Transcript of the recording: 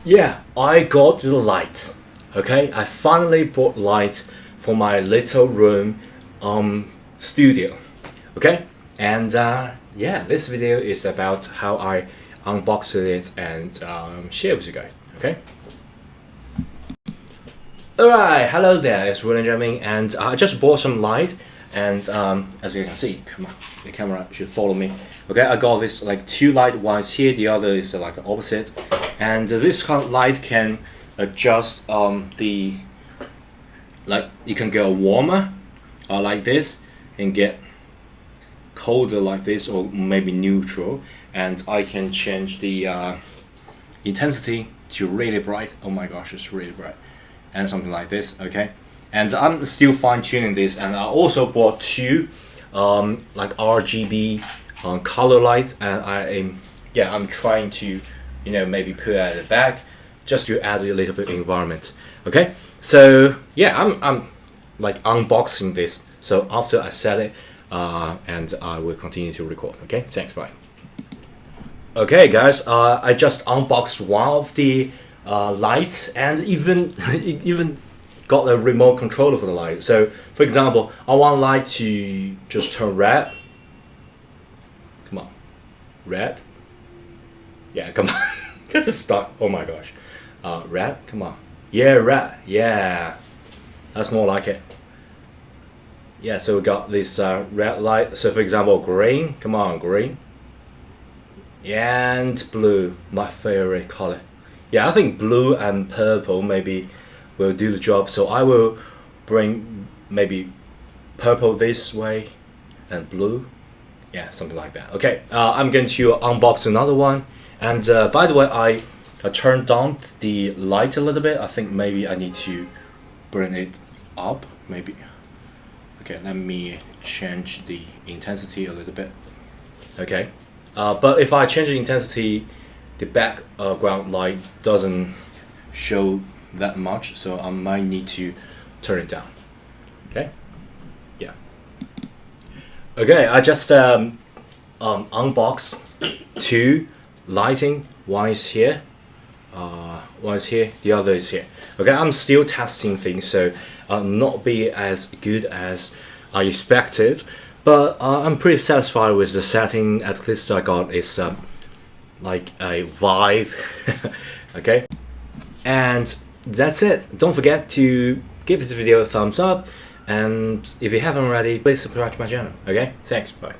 Yeah, I got the light. Okay, I finally bought light for my little room studio. Okay, and yeah, this video is about how I unboxed it and share with you guys. Okay. Alright, hello there, it's William Jamming, and I just bought some light, and as you can see, come on, the camera should follow me. Okay, I got this like two light, one's here, the other is like opposite, and this kind of light can adjust the, like you can get warmer like this, and get colder like this, or maybe neutral, and I can change the intensity to really bright. Oh my gosh, it's really bright, and something like this. Okay, and I'm still fine-tuning this, and I also bought two like RGB color lights, and I'm trying to maybe put it at the back just to add a little bit of environment. Okay, so yeah, I'm like unboxing this, so after I set it and I will continue to record. Okay, thanks, bye. Okay guys, I just unboxed one of the lights, and even got a remote controller for the light. So for example, I want light to just turn red. Come on, red. Yeah, come on. Get to start. Oh my gosh, red. Come on. Yeah, red. Yeah, that's more like it. Yeah, so we got this red light. So for example, green. Come on, green. And blue, my favorite color. Yeah, I think blue and purple maybe will do the job. So I will bring maybe purple this way and blue. Yeah, something like that. Okay, I'm going to unbox another one. And by the way, I turned down the light a little bit. I think maybe I need to bring it up, maybe. Okay, let me change the intensity a little bit. Okay, but if I change the intensity, the background light doesn't show that much, so I might need to turn it down. Okay, yeah. Okay, I just unboxed two lighting. One is here, the other is here. Okay, I'm still testing things, so not be as good as I expected, but I'm pretty satisfied with the setting. At least I got is like a vibe. Okay, and that's it. Don't forget to give this video a thumbs up, and if you haven't already, please subscribe to my channel. Okay, thanks, bye.